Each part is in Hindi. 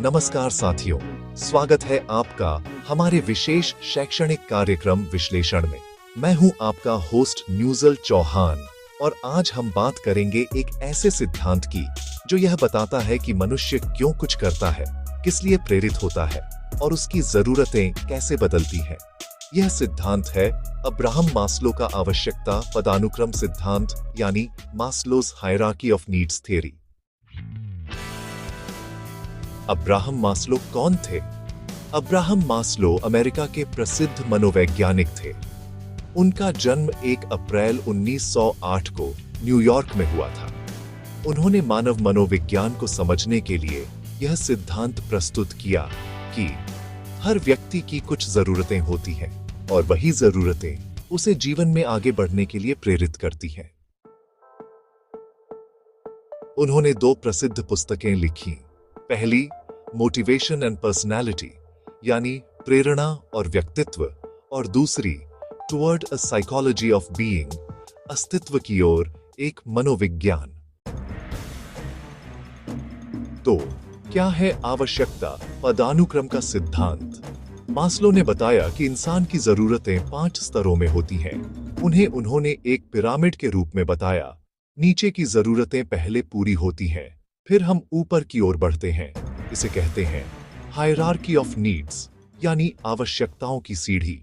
नमस्कार साथियों, स्वागत है आपका हमारे विशेष शैक्षणिक कार्यक्रम विश्लेषण में। मैं हूं आपका होस्ट न्यूजल चौहान और आज हम बात करेंगे एक ऐसे सिद्धांत की जो यह बताता है कि मनुष्य क्यों कुछ करता है, किस लिए प्रेरित होता है और उसकी जरूरतें कैसे बदलती हैं। यह सिद्धांत है अब्राहम मास्लो का आवश्यकता पदानुक्रम सिद्धांत यानी Maslow's hierarchy of needs theory. Abraham Maslow कौन थे? अब्राहम मास्लो अमेरिका के प्रसिद्ध मनोवैज्ञानिक थे। उनका जन्म 1 अप्रैल 1908 को न्यूयॉर्क में हुआ था। उन्होंने मानव मनोविज्ञान को समझने के लिए यह सिद्धांत प्रस्तुत किया कि हर व्यक्ति की कुछ जरूरतें होती हैं और वही जरूरतें उसे जीवन में आगे बढ़ने के लिए प्रेरित करती हैं। उन्होंने 2 प्रसिद्ध पुस्तकें लिखी। पहली मोटिवेशन एंड पर्सनैलिटी यानी प्रेरणा और व्यक्तित्व, और दूसरी toward a psychology of being अस्तित्व की ओर एक मनोविज्ञान। तो क्या है आवश्यकता पदानुक्रम का सिद्धांत? मास्लो ने बताया कि इंसान की जरूरतें 5 स्तरों में होती हैं। उन्होंने एक पिरामिड के रूप में बताया। नीचे की जरूरतें पहले पूरी होती हैं, फिर हम ऊपर की ओर बढ़ते हैं। इसे कहते हैं हायरार्की ऑफ नीड्स यानी आवश्यकताओं की सीढ़ी।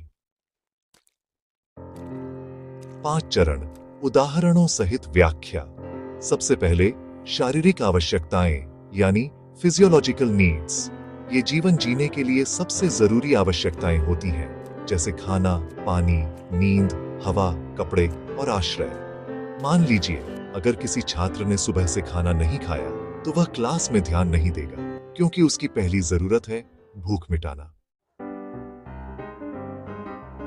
5 चरण, उदाहरणों सहित व्याख्या। सबसे पहले शारीरिक आवश्यकताएं यानी फिजियोलॉजिकल नीड्स। ये जीवन जीने के लिए सबसे जरूरी आवश्यकताएं होती हैं, जैसे खाना, पानी, नींद, हवा, कपड़े और आश्रय। मान लीजिए अगर किसी छात्र ने सुबह से खाना नहीं खाया तो वह क्लास में ध्यान नहीं देगा, क्योंकि उसकी पहली जरूरत है भूख मिटाना।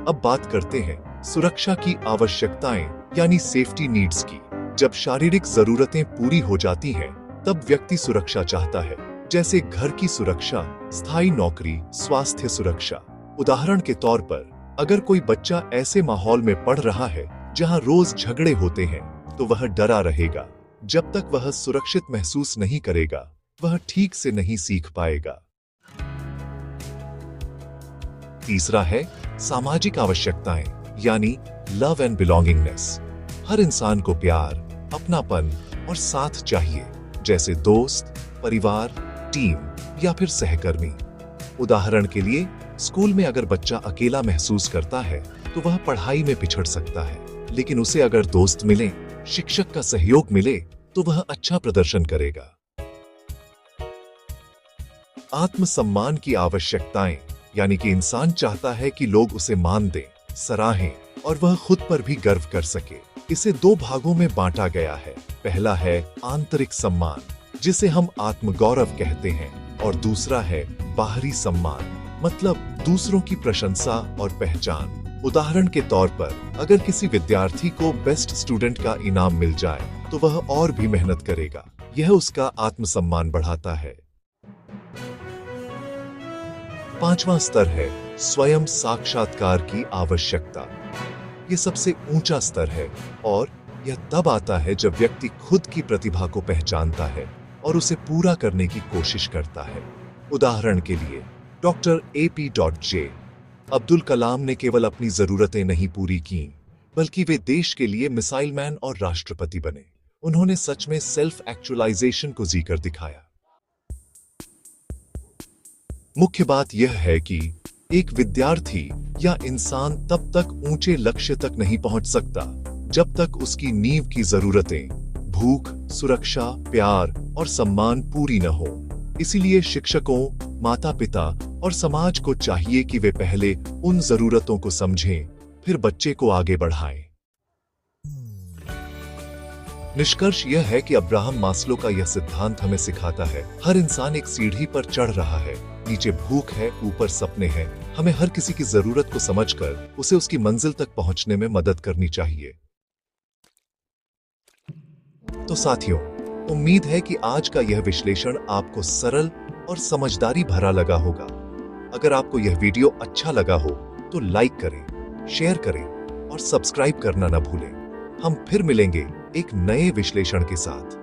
अब बात करते हैं सुरक्षा की आवश्यकताएं यानी सेफ्टी नीड्स की। जब शारीरिक जरूरतें पूरी हो जाती हैं, तब व्यक्ति सुरक्षा चाहता है, जैसे घर की सुरक्षा, स्थायी नौकरी, स्वास्थ्य सुरक्षा। उदाहरण के तौर पर अगर कोई बच्चा ऐसे माहौल में पढ़ रहा है जहां रोज झगड़े होते हैं, तो वह डरा रहेगा। जब तक वह सुरक्षित महसूस नहीं करेगा, वह ठीक से नहीं सीख पाएगा। तीसरा है सामाजिक आवश्यकताएं यानी लव एंड बिलोंगिंगनेस। हर इंसान को प्यार, अपनापन और साथ चाहिए, जैसे दोस्त, परिवार, टीम या फिर सहकर्मी। उदाहरण के लिए स्कूल में अगर बच्चा अकेला महसूस करता है तो वह पढ़ाई में पिछड़ सकता है, लेकिन उसे अगर दोस्त मिले, शिक्षक का सहयोग मिले, तो वह अच्छा प्रदर्शन करेगा। आत्मसम्मान की आवश्यकताएं यानी कि इंसान चाहता है कि लोग उसे मान दें, सराहें और वह खुद पर भी गर्व कर सके। इसे 2 भागों में बांटा गया है। पहला है आंतरिक सम्मान, जिसे हम आत्मगौरव कहते हैं, और दूसरा है बाहरी सम्मान, मतलब दूसरों की प्रशंसा और पहचान। उदाहरण के तौर पर अगर किसी विद्यार्थी को बेस्ट स्टूडेंट का इनाम मिल जाए तो वह और भी मेहनत करेगा। यह उसका आत्मसम्मान बढ़ाता है। 5वां स्तर है स्वयं साक्षात्कार की आवश्यकता। यह सबसे ऊंचा स्तर है और यह तब आता है जब व्यक्ति खुद की प्रतिभा को पहचानता है और उसे पूरा करने की कोशिश करता है। उदाहरण के लिए डॉक्टर AP.J. अब्दुल कलाम ने केवल अपनी जरूरतें नहीं पूरी की, बल्कि वे देश के लिए मिसाइल मैन और राष्ट्रपति बने। उन्होंने सच में सेल्फ एक्चुअलाइजेशन को जीकर दिखाया। मुख्य बात यह है कि एक विद्यार्थी या इंसान तब तक ऊंचे लक्ष्य तक नहीं पहुंच सकता जब तक उसकी नींव की जरूरतें भूख, सुरक्षा, प्यार और सम्मान पूरी न हो। इसीलिए शिक्षकों, माता-पिता और समाज को चाहिए कि वे पहले उन जरूरतों को समझें, फिर बच्चे को आगे बढ़ाएं। निष्कर्ष यह है कि अब्राहम मास्लो का यह सिद्धांत हमें सिखाता है, हर इंसान एक सीढ़ी पर चढ़ रहा है। नीचे भूख है, ऊपर सपने हैं। हमें हर किसी की जरूरत को समझकर उसे उसकी मंजिल तक पहुंचने में मदद करनी चाहिए। तो साथियों, उम्मीद है कि आज का यह विश्लेषण आपको सरल और समझदारी भरा लगा होगा। अगर आपको यह वीडियो अच्छा लगा हो तो लाइक करें, शेयर करें और सब्सक्राइब करना न भूलें। हम फिर मिलेंगे एक नए विश्लेषण के साथ।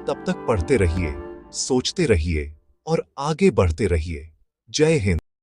तब तक पढ़ते रहिए, सोचते रहिए और आगे बढ़ते रहिए। जय हिंद।